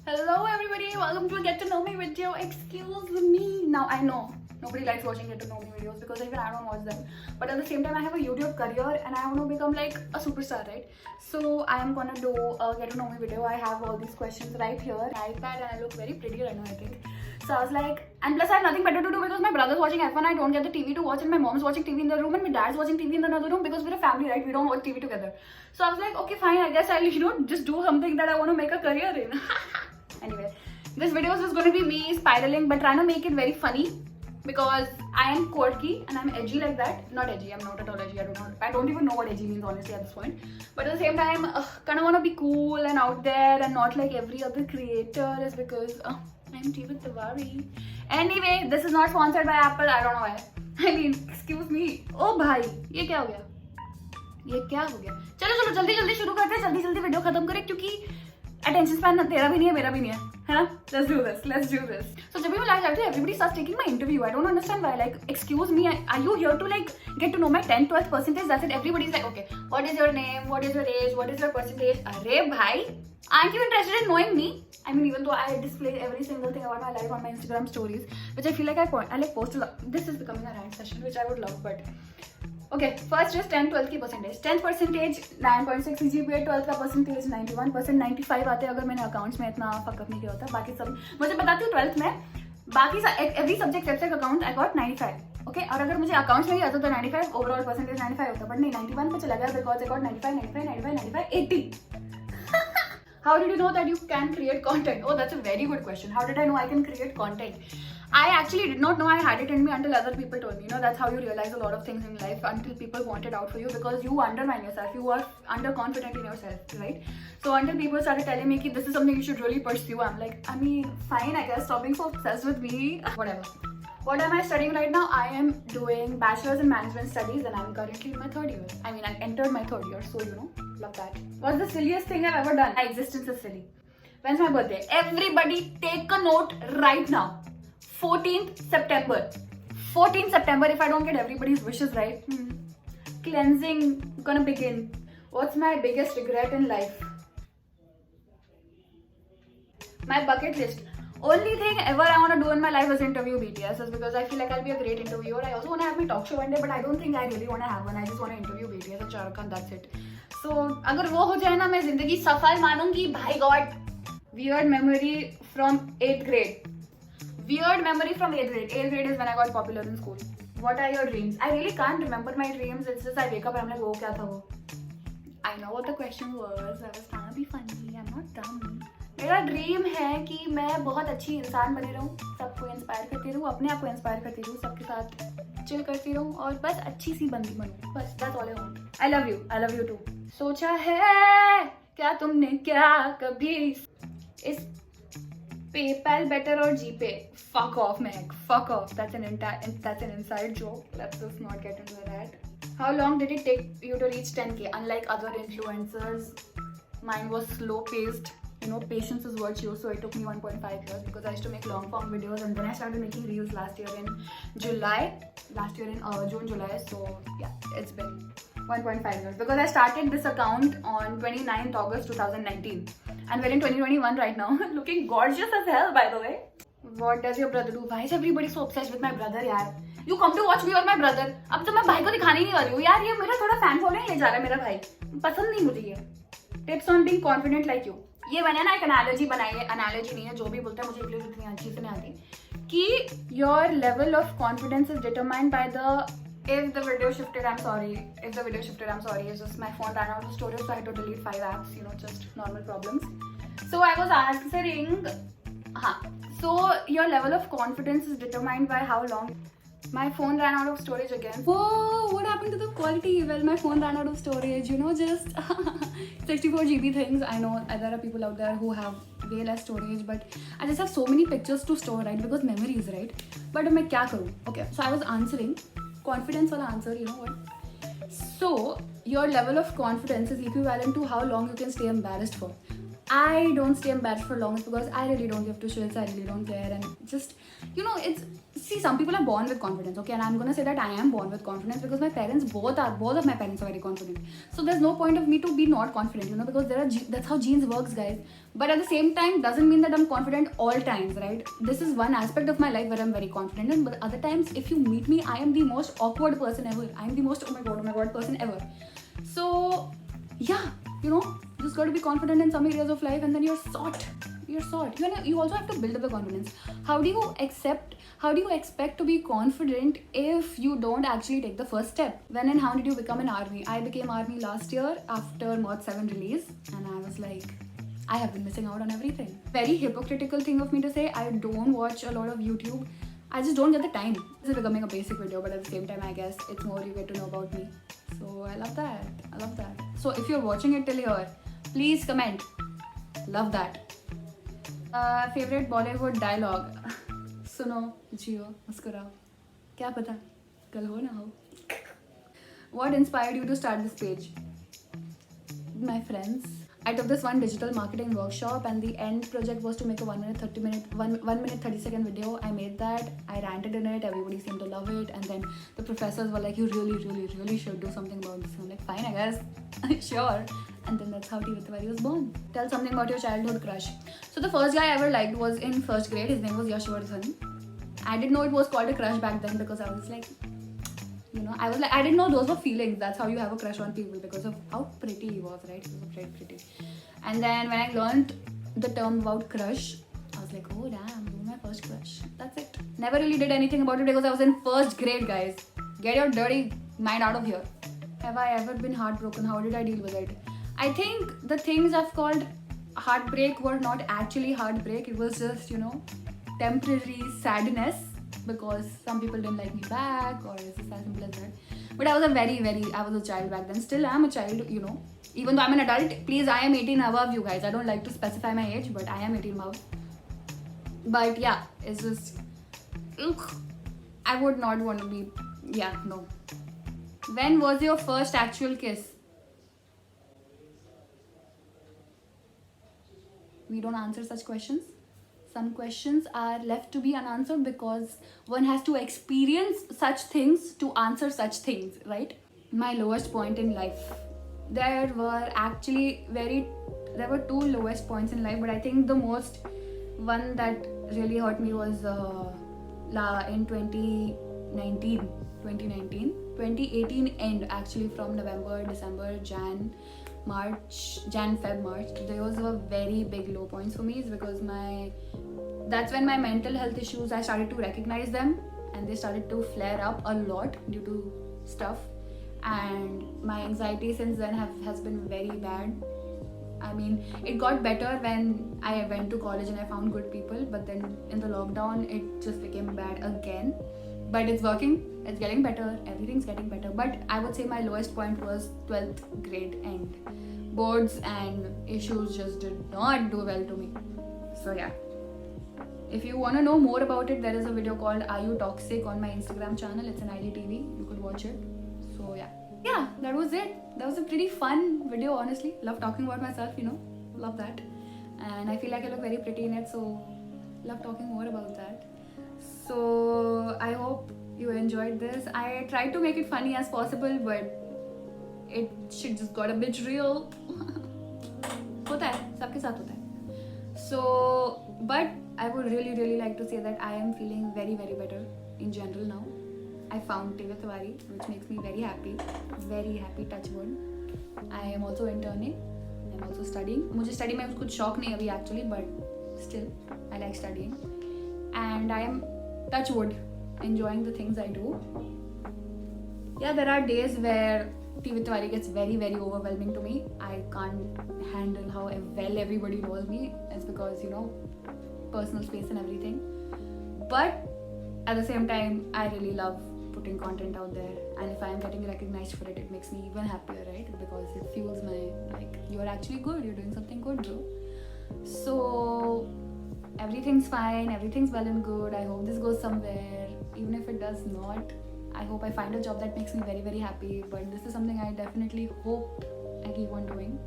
Hello everybody, welcome to a Get to Know Me video. Excuse me. Now I know nobody likes watching Get to Know Me videos because even I don't watch them. But at the same time I have a YouTube career and I want to become like a superstar, right? So I am gonna do a Get to Know Me video. I have all these questions right here, iPad, and I look very pretty right now, I think. So I was like, and plus I have nothing better to do because my brother's watching F1, I don't get the TV to watch, and my mom's watching TV in the room and my dad's watching TV in another room because we're a family, right? We don't watch TV together. So I was like, okay fine, I guess I'll just do something that I want to make a career in. Anyway, this video is going to be me spiraling but trying to make it very funny because I am quirky and I'm edgy like that. Not edgy, I'm not at all edgy. I don't even know what edgy means honestly at this point. But at the same time, kind of want to be cool and out there and not like every other creator is because I'm Jeevat Tiwari. Anyway, this is not sponsored by Apple. I don't know why. I mean, excuse me. Oh bhai, ये क्या हो गया? ये क्या हो गया? चलो जल्दी जल्दी शुरू करते हैं, जल्दी वीडियो खत्म करें क्योंकि attention span तेरा भी नहीं है, मेरा भी नहीं है ना? Let's do this. So जब भी मैं live आती हूँ, everybody starts taking my interview. I don't understand why. Like, excuse me, are you here to like get to know my 10th, 12th percentage? That's it. Everybody's like, okay, what is your name? What is your age? What is your percentage? अरे भाई, aren't you interested in knowing me? I mean, even though I display every single thing about my life on my Instagram stories, which I feel like I like post a lot. This is becoming a rant session, which I would love, but. Okay, first just 10, 12 की percentage. 10th percentage 9.6 CGPA, 12th का percentage 91%, 95 आते अगर मैंने accounts में इतना fuck up नहीं किया होता. बाकी सब मुझे बताती हूँ 12th में बाकी every subject except account I got 95. Okay, और अगर मुझे accounts में ही आता तो 95, overall percentage 95 होता, but नहीं 91 पे चला गया because I got 95, 80. How did you know that you can create content? Oh, that's a very good question. How did I know I can create content? I actually did not know I had it in me until other people told me. You know, that's how you realize a lot of things in life until people want it out for you because you undermine yourself. You are underconfident in yourself, right? So until people started telling me that this is something you should really pursue, I'm like, I mean, fine, I guess. Stop being so obsessed with me. Whatever. What am I studying right now? I am doing Bachelor's in Management Studies and I'm currently in my 3rd year. I mean, I entered my 3rd year, so you know, love that. What's the silliest thing I've ever done? My existence is silly. When's my birthday? Everybody take a note right now. 14th September. 14th September, if I don't get everybody's wishes right. Cleansing gonna begin. What's my biggest regret in life? My bucket list. Only thing ever I want to do in my life is interview BTS is because I feel like I'll be a great interviewer. I also want to have my talk show one day, but I don't think I really want to have one. I just want to interview BTS and Shah Rukh Khan, that's it. So, अगर वो हो जाए ना मैं जिंदगी सफल मानूंगी. By God. Weird memory from 8th grade. Weird memory from 8th grade. 8th grade is when I got popular in school. What are your dreams? I really can't remember my dreams. It's just I wake up and I'm like, oh, kya tha wo? I know what the question was. I was trying to be funny. I'm not dumb. मेरा dream है कि मैं बहुत अच्छी इंसान बनी रहूँ, सबको इंस्पायर करती रहूँ, अपने आप को इंस्पायर करती रहूँ, सबके साथ चिल करती रहूँ और बस अच्छी सी बंदी बनूँ. बस that's all I want. I love you too. सोचा है क्या तुमने क्या कभी इस PayPal better or GPay? Fuck off, Meg. Fuck off. That's an inside joke. Let's just not get into that. How long did it take you to reach 10K? Unlike other influencers, mine was slow paced. You know, patience is virtue. So it took me 1.5 years because I used to make long form videos and then I started making reels last year in June, July. So yeah, it's been 1.5 years because I started this account on 29th August 2019 and we're in 2021 right now. Looking gorgeous as hell, by the way. What does your brother do? Why is everybody so obsessed with my brother, यार? You come to watch me or my brother. अब तो मैं भाई को दिखाने ही नहीं वाली हूँ यार. ये मेरा थोड़ा fan following ले जा रहा है मेरा भाई. पसंद नहीं मुझे ये. Tips on being confident like you. ये मैंने ना एक analogy बनाई है. Analogy नहीं है, जो भी बोलते हैं मुझे इंग्लिश इतनी अच्छी से नहीं आती. कि your level of confidence is determined by the. If the video shifted, I'm sorry. It's just my phone ran out of storage, so I had to delete 5 apps. You know, just normal problems. So I was answering. So your level of confidence is determined by how long. My phone ran out of storage again. Whoa! What happened to the quality? Well, my phone ran out of storage. You know, just 64 GB things. I know there are people out there who have way less storage, but I just have so many pictures to store, right? Because memories, right? But मैं क्या करूँ? Okay, so I was answering. Confidence वाला answer, you know what? So your level of confidence is equivalent to how long you can stay embarrassed for. I don't stay embarrassed for long is because I really don't give two shits. I really don't care, and just, you know, it's, see, some people are born with confidence, okay, and I'm gonna say that I am born with confidence because my parents both of my parents are very confident. So there's no point of me to be not confident, you know, because that's how genes works, guys. But at the same time, doesn't mean that I'm confident all times, right? This is one aspect of my life where I'm very confident, and but other times, if you meet me, I am the most awkward person ever. I am the most oh my god person ever. So yeah, you know, just got to be confident in some areas of life, and then you're sort. You also have to build up the confidence. How do you expect to be confident if you don't actually take the first step? When and how did you become an army? I became army last year after Mod 7 release, and I was like, I have been missing out on everything. Very hypocritical thing of me to say. I don't watch a lot of YouTube. I just don't get the time. This is becoming a basic video, but at the same time, I guess it's more you get to know about me. So I love that. So if you're watching it till here, please comment. Love that. Favorite Bollywood dialogue? सुनो जियो मुस्कुराओ क्या पता कल हो ना हो. What inspired you to start this page? My friends. I took this one digital marketing workshop, and the end project was to make a 1 minute 30 second video. I made that. I ranted in it. Everybody seemed to love it, and then the professors were like, "You really should do something about this." I'm like, "Fine, I guess." Sure. And then that's how Tea with Tiwari was born. Tell something about your childhood crush. So the first guy I ever liked was in first grade. His name was Yashvardhan. I didn't know it was called a crush back then because I was like, you know, I didn't know those were feelings. That's how you have a crush on people, because of how pretty he was, right? He was very pretty. And then when I learned the term about crush, I was like, oh damn, you were my first crush. That's it. Never really did anything about it because I was in first grade, guys. Get your dirty mind out of here. Have I ever been heartbroken? How did I deal with it? I think the things I've called heartbreak were not actually heartbreak. It was just, you know, temporary sadness because some people didn't like me back, or it's as simple as that. But I was a child back then. Still am a child, you know. Even though I'm an adult, please, I am 18 above, you guys. I don't like to specify my age, but I am 18 above. But yeah, it's just, I would not want to be, yeah, no. When was your first actual kiss? We don't answer such questions. Some questions are left to be unanswered because one has to experience such things to answer such things, right? My lowest point in life. There were two lowest points in life, but I think the most one that really hurt me was in 2018 end, actually, from November, December, Feb, March. Those were very big low points for me. It's because that's when my mental health issues, I started to recognize them, and they started to flare up a lot due to stuff. And my anxiety since then has been very bad. I mean, it got better when I went to college and I found good people, but then in the lockdown, it just became bad again. But it's working, it's getting better, everything's getting better. But I would say my lowest point was 12th grade end. Boards and issues just did not do well to me. So yeah. If you want to know more about it, there is a video called Are You Toxic on my Instagram channel. It's an IGTV. You could watch it. So yeah. Yeah, that was it. That was a pretty fun video, honestly. Love talking about myself, you know. Love that. And I feel like I look very pretty in it, so love talking more about that. So I hope you enjoyed this. I tried to make it funny as possible, but it shit just got a bit real. होता है, सबके साथ होता है. So, but I would really like to say that I am feeling very better in general now. I found Tea with Tiwari, which makes me very happy, touch wood. I am also interning. I'm also studying. मुझे study में कुछ शौक नहीं अभी actually, but still I like studying. And I am, touch wood, enjoying the things I do. Yeah, there are days where Tea with Tiwari gets very overwhelming to me. I can't handle how well everybody knows me. It's because, you know, personal space and everything. But at the same time, I really love putting content out there, and if I'm getting recognized for it, it makes me even happier, right? Because it fuels my, like, you're actually good, you're doing something good, bro. So everything's fine, everything's well and good. I hope this goes somewhere. Even if it does not, I hope I find a job that makes me very happy. But this is something I definitely hope I keep on doing,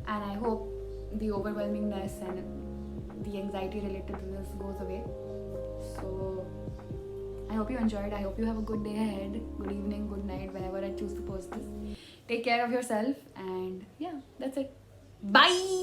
and I hope the overwhelmingness and the anxiety related to this goes away. So I hope you enjoyed. I hope you have a good day ahead, good evening, good night, whenever I choose to post this. Take care of yourself, and yeah, that's it. Bye.